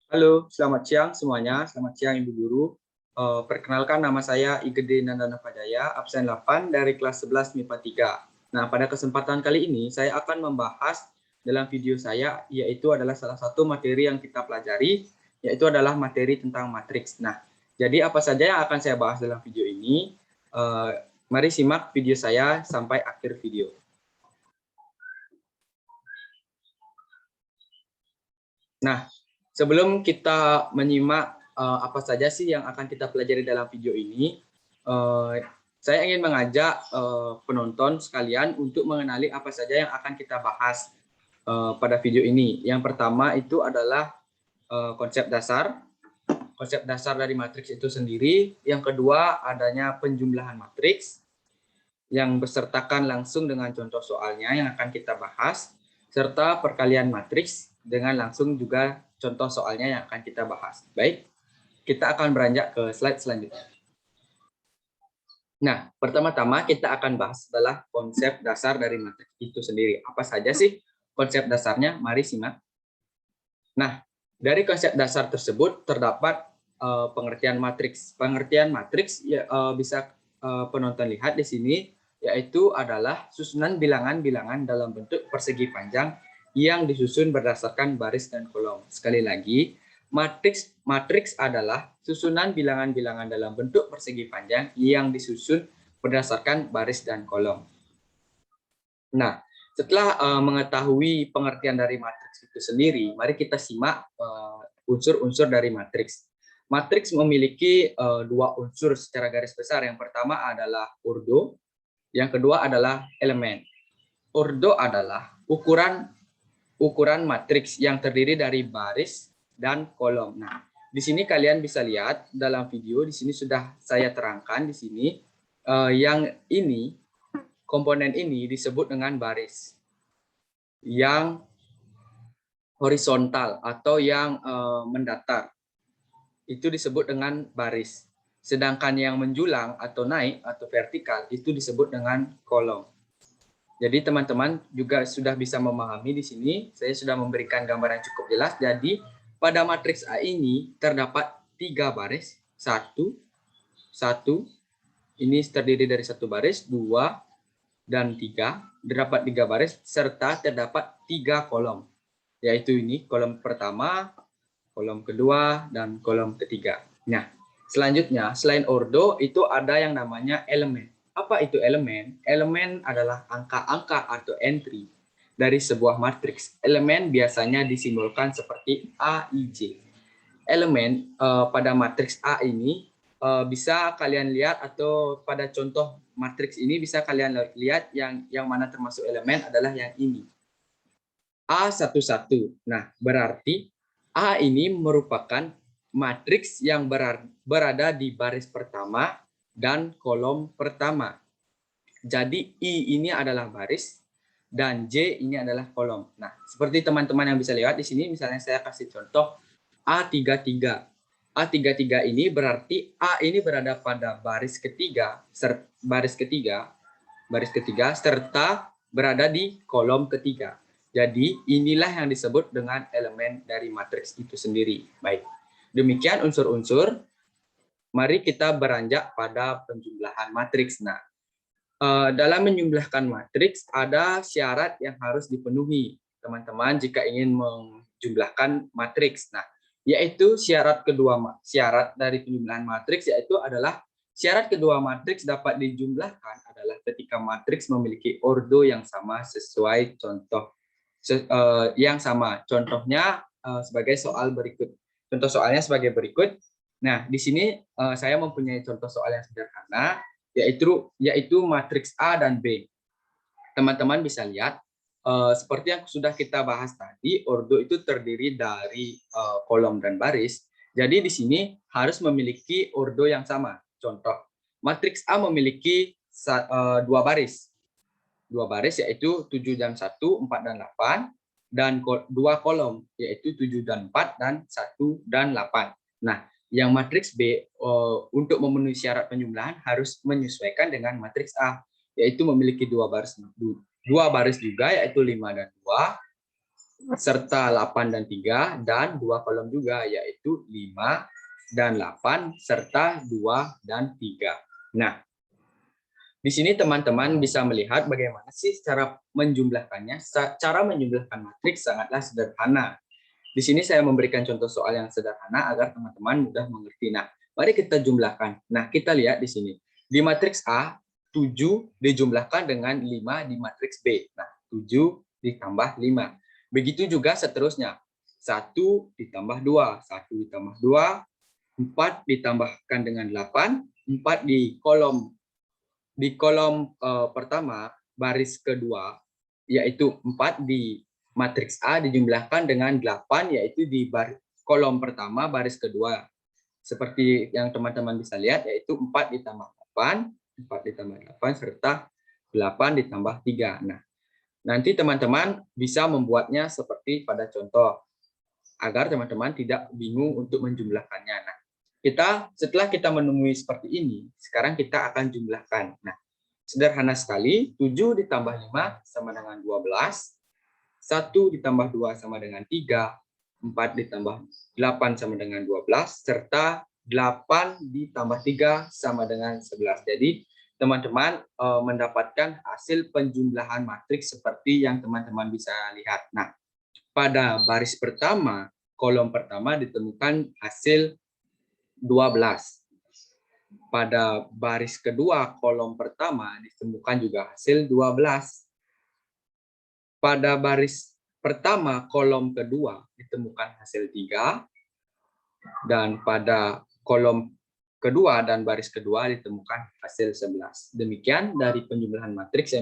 Halo, selamat siang semuanya. Selamat siang Ibu Guru. Perkenalkan nama saya Igede Nandana Padaya, absen 8 dari kelas 11 MIPA 3. Nah, pada kesempatan kali ini saya akan membahas dalam video saya, yaitu adalah salah satu materi yang kita pelajari, yaitu adalah materi tentang matriks. Nah, jadi apa saja yang akan saya bahas dalam video ini? Eh, Mari simak video saya sampai akhir video. Nah, sebelum kita menyimak apa saja sih yang akan kita pelajari dalam video ini, saya ingin mengajak penonton sekalian untuk mengenali apa saja yang akan kita bahas pada video ini. Yang pertama itu adalah konsep dasar dari matriks itu sendiri. Yang kedua, adanya penjumlahan matriks yang besertakan langsung dengan contoh soalnya yang akan kita bahas, serta perkalian matriks dengan langsung juga contoh soalnya yang akan kita bahas. Baik, kita akan beranjak ke slide selanjutnya. Nah, pertama-tama kita akan bahas adalah konsep dasar dari matriks itu sendiri. Apa saja sih konsep dasarnya? Mari simak. Nah, dari konsep dasar tersebut terdapat pengertian matriks. Pengertian matriks ya, bisa penonton lihat di sini, yaitu adalah susunan bilangan-bilangan dalam bentuk persegi panjang yang disusun berdasarkan baris dan kolom. Sekali lagi, matriks adalah susunan bilangan-bilangan dalam bentuk persegi panjang yang disusun berdasarkan baris dan kolom. Nah, setelah mengetahui pengertian dari matriks itu sendiri, mari kita simak unsur-unsur dari matriks. Matriks memiliki dua unsur secara garis besar. Yang pertama adalah ordo, yang kedua adalah elemen. Ordo adalah ukuran matriks yang terdiri dari baris dan kolom. Nah, di sini kalian bisa lihat dalam video, di sini sudah saya terangkan di sini yang ini komponen ini disebut dengan baris yang horizontal atau yang mendatar. Itu disebut dengan baris. Sedangkan yang menjulang atau naik atau vertikal itu disebut dengan kolom. Jadi teman-teman juga sudah bisa memahami di sini. Saya sudah memberikan gambaran cukup jelas. Jadi pada matriks A ini terdapat 3 baris. Satu. Ini terdiri dari 1 baris, 2, dan 3. Terdapat 3 baris serta terdapat 3 kolom. Yaitu ini kolom pertama, kolom kedua, dan kolom ketiga. Nah, selanjutnya selain ordo itu ada yang namanya elemen. Apa itu elemen? Elemen adalah angka-angka atau entry dari sebuah matriks. Elemen biasanya disimbolkan seperti A, I, J. Elemen pada matriks A ini bisa kalian lihat, atau pada contoh matriks ini bisa kalian lihat yang mana termasuk elemen adalah yang ini. A11. Nah, berarti A ini merupakan matriks yang berada di baris pertama dan kolom pertama. Jadi I ini adalah baris dan J ini adalah kolom. Nah, seperti teman-teman yang bisa lihat di sini, misalnya saya kasih contoh A33. A33 ini berarti A ini berada pada baris ketiga serta berada di kolom ketiga. Jadi inilah yang disebut dengan elemen dari matriks itu sendiri. Baik, demikian unsur-unsur. Mari kita beranjak pada penjumlahan matriks. Nah, dalam menjumlahkan matriks ada syarat yang harus dipenuhi teman-teman jika ingin menjumlahkan matriks. Nah, yaitu syarat dari penjumlahan matriks yaitu adalah syarat kedua matriks dapat dijumlahkan adalah ketika matriks memiliki ordo yang sama sesuai contoh yang sama. Contohnya sebagai soal berikut. Contoh soalnya sebagai berikut. Nah, di sini saya mempunyai contoh soal yang sederhana, yaitu matriks A dan B. Teman-teman bisa lihat, seperti yang sudah kita bahas tadi, ordo itu terdiri dari kolom dan baris. Jadi di sini harus memiliki ordo yang sama. Contoh, matriks A memiliki 2 baris. 2 baris yaitu 7 dan 1, 4 dan 8, dan 2 kolom yaitu 7 dan 4 dan 1 dan 8. Nah, yang matriks B untuk memenuhi syarat penjumlahan harus menyesuaikan dengan matriks A, yaitu memiliki 2 baris juga yaitu 5 dan 2, serta 8 dan 3, dan 2 kolom juga, yaitu 5 dan 8, serta 2 dan 3. Nah, di sini teman-teman bisa melihat bagaimana sih cara menjumlahkannya. Cara menjumlahkan matriks sangatlah sederhana. Di sini saya memberikan contoh soal yang sederhana agar teman-teman mudah mengerti. Nah, mari kita jumlahkan. Nah, kita lihat di sini. Di matriks A, 7 dijumlahkan dengan 5 di matriks B. Nah, 7 ditambah 5. Begitu juga seterusnya. 1 ditambah 2. 1 ditambah 2. 4 ditambahkan dengan 8. 4 di kolom pertama, baris kedua, yaitu 4 di matriks A dijumlahkan dengan 8, yaitu di kolom pertama, baris kedua. Seperti yang teman-teman bisa lihat, yaitu 4 ditambah 8, 4 ditambah 8, serta 8 ditambah 3. Nah, nanti teman-teman bisa membuatnya seperti pada contoh, agar teman-teman tidak bingung untuk menjumlahkannya. Nah, setelah kita menemui seperti ini, sekarang kita akan jumlahkan. Nah, sederhana sekali, 7 ditambah 5 sama dengan 12, 1 ditambah 2 sama dengan 3, 4 ditambah 8 sama dengan 12, serta 8 ditambah 3 sama dengan 11. Jadi, teman-teman mendapatkan hasil penjumlahan matriks seperti yang teman-teman bisa lihat. Nah, pada baris pertama, kolom pertama ditemukan hasil 12. Pada baris kedua, kolom pertama ditemukan juga hasil 12. Pada baris pertama, kolom kedua ditemukan hasil 3. Dan pada kolom kedua dan baris kedua ditemukan hasil 11. Demikian dari penjumlahan matriks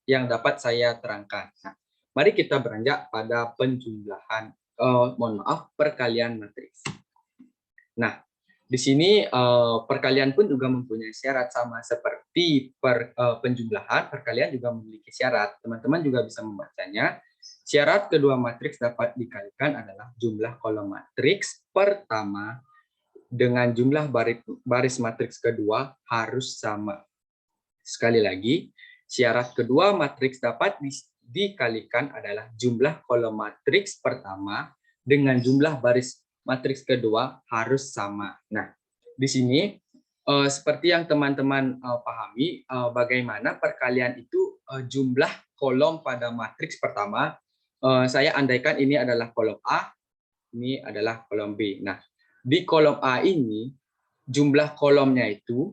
yang dapat saya terangkan. Nah, mari kita beranjak pada penjumlahan, perkalian matriks. Nah, di sini perkalian pun juga mempunyai syarat, sama seperti penjumlahan, perkalian juga memiliki syarat. Teman-teman juga bisa membacanya. Syarat kedua matriks dapat dikalikan adalah jumlah kolom matriks pertama dengan jumlah baris matriks kedua harus sama. Sekali lagi, syarat kedua matriks dapat dikalikan adalah jumlah kolom matriks pertama dengan jumlah baris matriks kedua harus sama. Nah, di sini seperti yang teman-teman pahami, bagaimana perkalian itu jumlah kolom pada matriks pertama. Saya andaikan ini adalah kolom A, ini adalah kolom B. Nah, di kolom A ini jumlah kolomnya itu,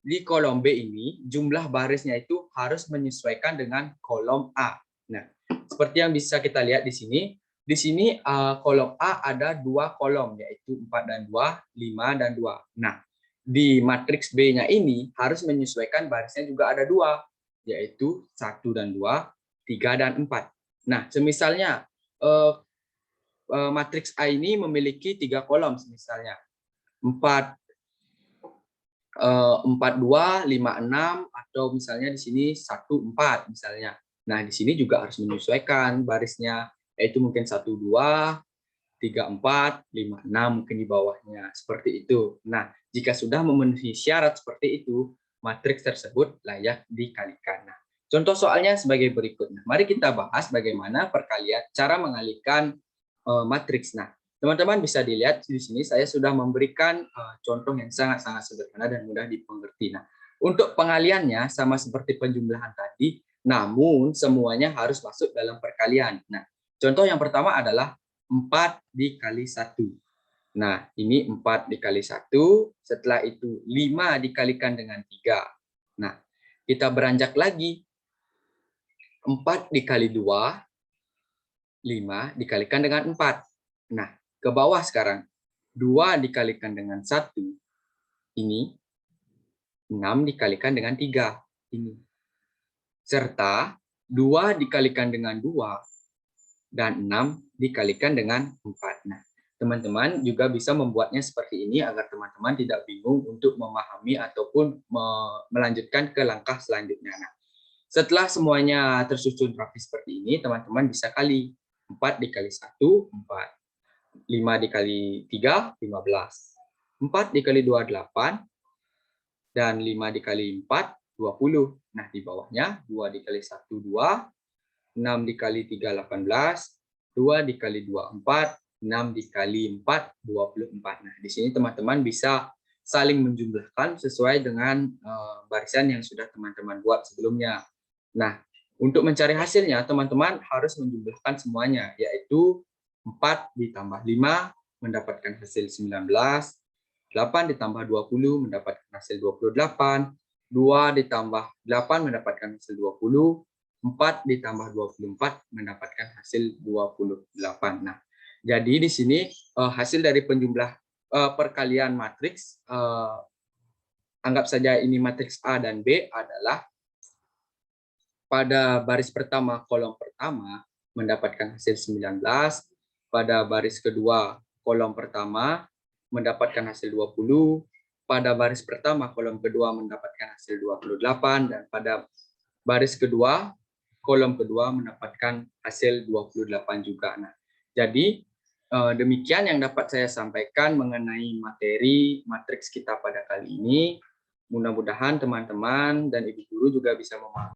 di kolom B ini jumlah barisnya itu harus menyesuaikan dengan kolom A. Nah, seperti yang bisa kita lihat di sini. Di sini kolom A ada 2 kolom, yaitu 4 dan 2, 5 dan 2. Nah, di matriks B-nya ini harus menyesuaikan barisnya juga ada 2, yaitu 1 dan 2, 3 dan 4. Nah, semisalnya matriks A ini memiliki 3 kolom, misalnya 4, 2, 5, 6, atau misalnya di sini 1, 4 misalnya. Nah, di sini juga harus menyesuaikan barisnya, yaitu mungkin 1, 2, 3, 4, 5, 6 mungkin di bawahnya, seperti itu. Nah, jika sudah memenuhi syarat seperti itu, matriks tersebut layak dikalikan. Nah, contoh soalnya sebagai berikut. Nah, mari kita bahas bagaimana cara mengalihkan matriks. Nah, teman-teman bisa dilihat di sini saya sudah memberikan contoh yang sangat-sangat sederhana dan mudah dimengerti. Nah, untuk pengaliannya sama seperti penjumlahan tadi, namun semuanya harus masuk dalam perkalian. Nah, contoh yang pertama adalah 4 dikali 1. Nah, ini 4 dikali 1, setelah itu 5 dikalikan dengan 3. Nah, kita beranjak lagi. 4 dikali 2, 5 dikalikan dengan 4. Nah, ke bawah sekarang. 2 dikalikan dengan 1, ini 6 dikalikan dengan 3, ini. Serta 2 dikalikan dengan 2, dan 6 dikalikan dengan 4. Nah, teman-teman juga bisa membuatnya seperti ini agar teman-teman tidak bingung untuk memahami ataupun melanjutkan ke langkah selanjutnya. Nah, setelah semuanya tersusun rapi seperti ini, teman-teman bisa kali. 4 dikali 1, 4. 5 dikali 3, 15. 4 dikali 2, 8. Dan 5 dikali 4, 20. Nah, di bawahnya 2 dikali 1, 2. 6 dikali 3, 18. 2 dikali 2, 4. 6 dikali 4, 24. Nah, di sini teman-teman bisa saling menjumlahkan sesuai dengan barisan yang sudah teman-teman buat sebelumnya. Nah, untuk mencari hasilnya, teman-teman harus menjumlahkan semuanya, yaitu 4 ditambah 5 mendapatkan hasil 19, 8 ditambah 20 mendapatkan hasil 28, 2 ditambah 8 mendapatkan hasil 20, 4 ditambah 24 mendapatkan hasil 28. Nah, jadi di sini hasil dari penjumlah perkalian matriks, anggap saja ini matriks A dan B, adalah pada baris pertama kolom pertama mendapatkan hasil 19, pada baris kedua kolom pertama mendapatkan hasil 20, pada baris pertama kolom kedua mendapatkan hasil 28, dan pada baris kedua kolom kedua mendapatkan hasil 28 juga. Nah, jadi demikian yang dapat saya sampaikan mengenai materi matriks kita pada kali ini. Mudah-mudahan teman-teman dan ibu guru juga bisa memahami